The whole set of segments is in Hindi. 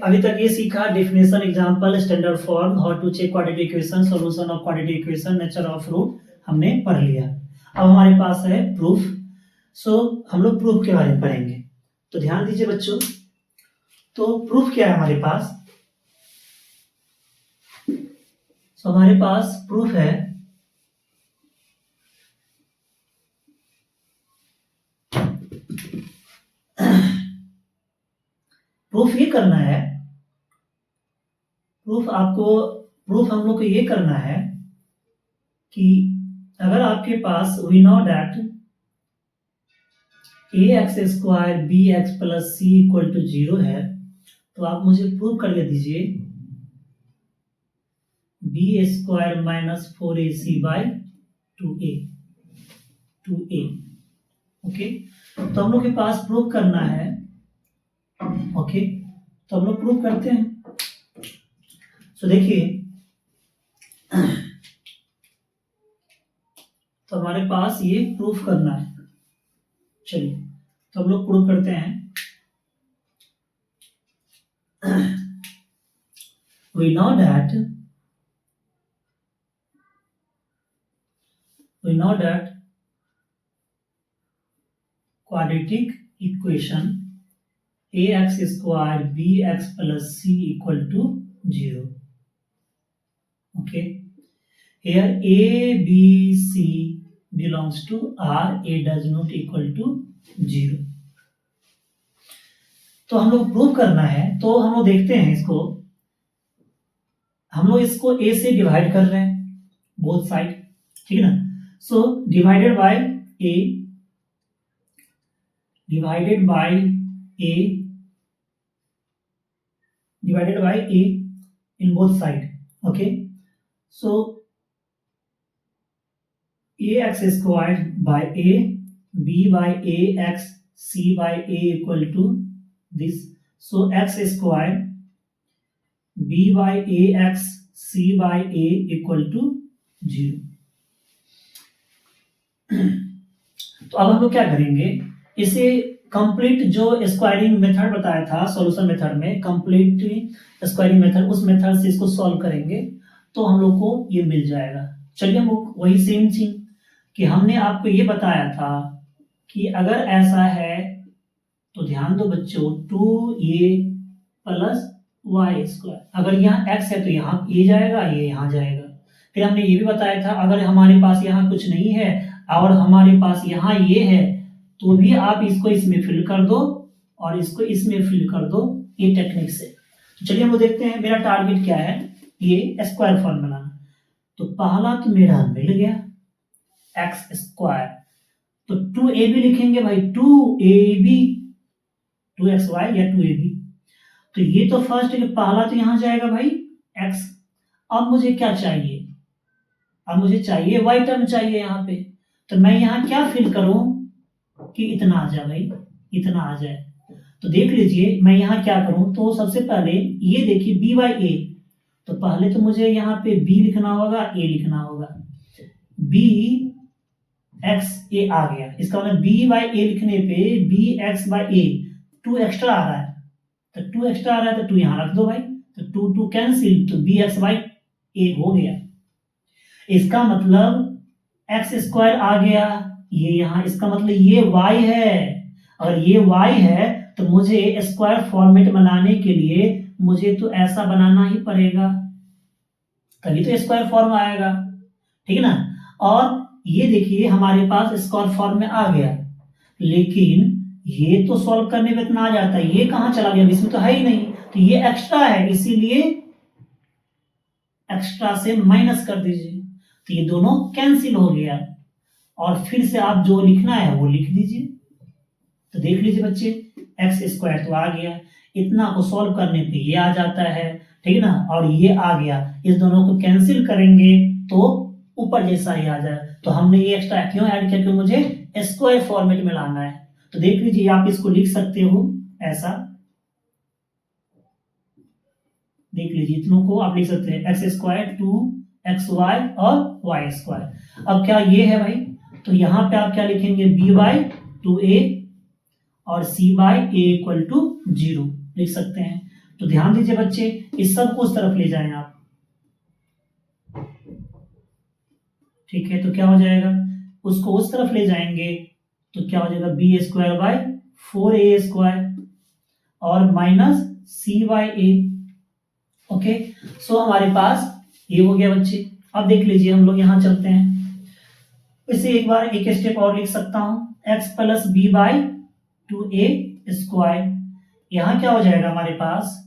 अभी तक ये सीखा definition, example, standard form, how to check quadratic equation, solution of quadratic equation, nature of root हमने पढ़ लिया। अब हमारे पास है प्रूफ। सो हम लोग प्रूफ के बारे में पढ़ेंगे, तो ध्यान दीजिए बच्चों। तो प्रूफ क्या है हमारे पास? सो हमारे पास प्रूफ है प्रूफ ये करना है, प्रूफ हम लोग को ये करना है कि अगर आपके पास we know that ax² bx + c = 0 है, तो आप मुझे प्रूव करके दीजिए b² - 4ac/2a। ओके, तो हम लोग के पास प्रूव करना है। ओके, तो हम लोग प्रूव करते हैं। सो देखिए, तो हमारे पास ये प्रूफ करना है। चलिए, तो हम लोग प्रूव करते हैं। we know that quadratic equation ax² bx + c = 0. Okay, here a b c belongs to R, a does not equal to 0। तो हम लोग प्रूव करना है, तो हम लोग देखते हैं इसको, हम लोग इसको a से डिवाइड कर रहे हैं बोथ साइड, ठीक है ना। So divided by a in both side। okay, so ax² by a, b by a x, c by a equal to this। so x² b by a x c by a equal to 0। तो अब हम लोग क्या करेंगे, इसे कंप्लीट जो स्क्वायरिंग मेथड बताया था सॉल्यूशन मेथड में, कंप्लीट स्क्वायरिंग मेथड, उस मेथड से इसको सॉल्व करेंगे तो हम लोग को ये मिल जाएगा। चलिए, हम वही सेम चीज कि हमने आपको ये बताया था कि अगर ऐसा है तो ध्यान दो बच्चों, 2a + y²। अगर यहाँ x है तो यहाँ a जाएगा, ये यहाँ जाएगा। फिर हमने ये भी बताया था अगर हमारे पास यहाँ कुछ नहीं है और हमारे पास यहाँ ये है, तो भी आप इसको इसमें फिल कर दो और इसको इसमें फिल कर दो, ये टेक्निक से। तो चलिए हम देखते हैं मेरा टारगेट क्या है, ये स्क्वायर फॉर्म बनाना। तो पहला तो मेरा मिल गया x², तो 2ab लिखेंगे भाई, 2ab 2xy या 2ab। तो ये तो फर्स्ट है, पहला तो यहां जाएगा भाई x। अब मुझे क्या चाहिए, अब मुझे चाहिए y टर्म चाहिए यहाँ पे। तो मैं यहाँ क्या फिल करूं कि इतना आ जाए भाई, इतना आ जाए। तो देख लीजिए मैं यहाँ क्या करूं, तो सबसे पहले ये देखिए b by a, तो पहले तो मुझे यहाँ पे b लिखना होगा, a लिखना होगा। b x a आ गया, इसका मतलब b by a लिखने पे b x by a 2 extra आ रहा है, तो 2 एक्स्ट्रा आ रहा है तो 2 यहाँ रख दो भाई, तो 2 कैंसिल, तो b x by a हो गया। इसका मतलब x² आ गया ये यहाँ, इसका मतलब ये y है। अगर ये y है तो मुझे स्क्वायर फॉर्मेट बनाने के लिए मुझे तो ऐसा बनाना ही पड़ेगा, तभी तो स्क्वायर फॉर्म आएगा, ठीक है ना। और ये देखिए हमारे पास स्क्वायर फॉर्म में आ गया, लेकिन ये तो सॉल्व करने में इतना आ जाता है, ये कहाँ चला गया, इसमें तो है ही नहीं, तो ये एक्स्ट्रा है, इसीलिए एक्स्ट्रा से माइनस कर दीजिए, तो ये दोनों कैंसिल हो गया। और फिर से आप जो लिखना है वो लिख दीजिए। तो देख लीजिए बच्चे, x² तो आ गया, इतना को सॉल्व करने पे ये आ जाता है, ठीक है ना, और ये आ गया। इस दोनों को कैंसिल करेंगे तो ऊपर जैसा ही आ जाए। तो हमने ये एक्स्ट्रा क्यों ऐड किया, क्योंकि मुझे स्क्वायर फॉर्मेट में लाना है। तो देख लीजिए, आप इसको लिख सकते हो ऐसा, देख लीजिए, इतनों को आप लिख सकते हैं x², 2xy और y²। अब क्या ये है भाई, तो यहाँ पे आप क्या लिखेंगे, b/2a और c/a = 0 लिख सकते हैं। तो ध्यान दीजिए बच्चे, इस सब को उस तरफ ले जाएं आप। ठीक है, तो क्या हो जाएगा, उसको उस तरफ ले जाएंगे तो क्या हो जाएगा, b square by 4a square और minus c by a. Okay, so हमारे पास ये हो गया बच्चे। अब देख लीजिए, हम लोग यहां चलते हैं, इसे एक बार एक स्टेप और लिख सकता हूं, x plus b by 2a square. यहां क्या हो जाएगा हमारे पास,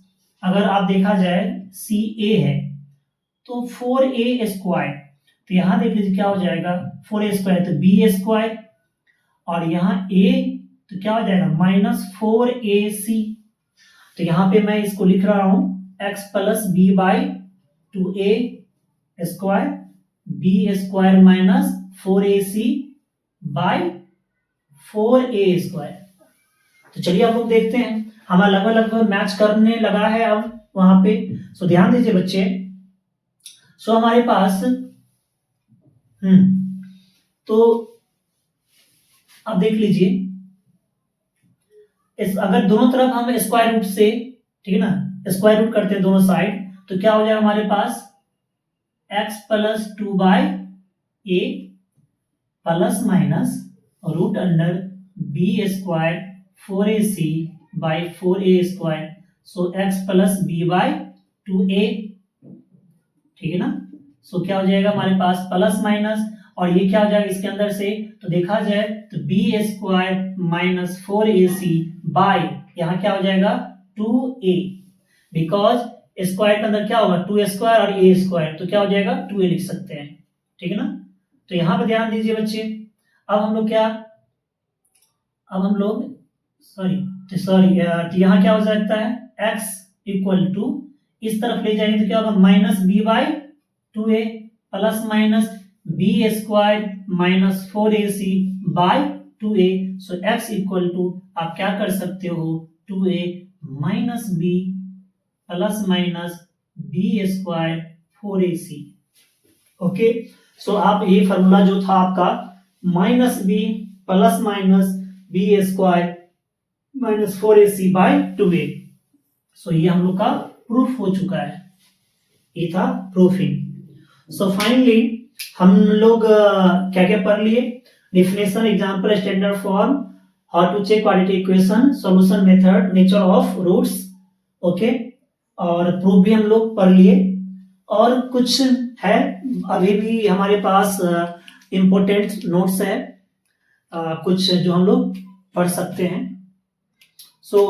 अगर आप देखा जाए सी ए है तो 4a स्क्वायर, तो यहां देख लीजिए क्या हो जाएगा, 4a स्क्वायर तो बी स्क्वायर, और यहाँ a तो क्या हो जाएगा माइनस 4ac। तो यहां पे मैं इसको लिख रहा हूं x plus b by 2a square, b square minus 4ac by 4a square. तो चलिए अब लोग देखते हैं, हमारा लगभग लगभग मैच करने लगा है अब वहां पे। सो ध्यान दीजिए बच्चे, सो हमारे पास तो अब देख लीजिए, अगर दोनों तरफ हम स्क्वायर रूट से, ठीक है ना, स्क्वायर रूट करते हैं दोनों साइड, तो क्या हो जाएगा हमारे पास x plus 2 by a plus minus root under b square 4ac by 4a square, so x plus b by 2a। ठीक है ना, सो क्या हो जाएगा हमारे पास प्लस माइनस, और ये क्या हो जाएगा इसके अंदर से, तो देखा जाए तो B square minus 4ac by, यहाँ क्या हो जाएगा 2a, बिकॉज स्क्वायर के अंदर क्या होगा 2 स्क्वायर और a स्क्वायर, तो क्या हो जाएगा 2a लिख सकते हैं। ठीक है ना, तो यहां पर ध्यान दीजिए बच्चे, अब हम लोग क्या, अब हम लोग सॉरी यहाँ क्या हो सकता है, x इक्वल टू इस तरफ ले जाएंगे तो क्या होगा minus B by 2a plus minus B square minus 4ac by 2a। So x equal to आप क्या कर सकते हो 2a minus B plus minus B square 4ac। Okay, so आप ये फॉर्मूला जो था आपका minus B plus minus B square minus 4ac by 2a, so ये हम लोग का प्रूफ हो चुका है, ये था प्रूफिंग। सो फाइनली हम लोग क्या क्या पढ़ लिए, definition, example, standard form, how to check quadratic equation, solution method, nature of roots, okay, और प्रूफ भी हम लोग पढ़ लिए। और कुछ है अभी भी हमारे पास इंपॉर्टेंट नोट्स है, कुछ जो हम लोग पढ़ सकते हैं। सो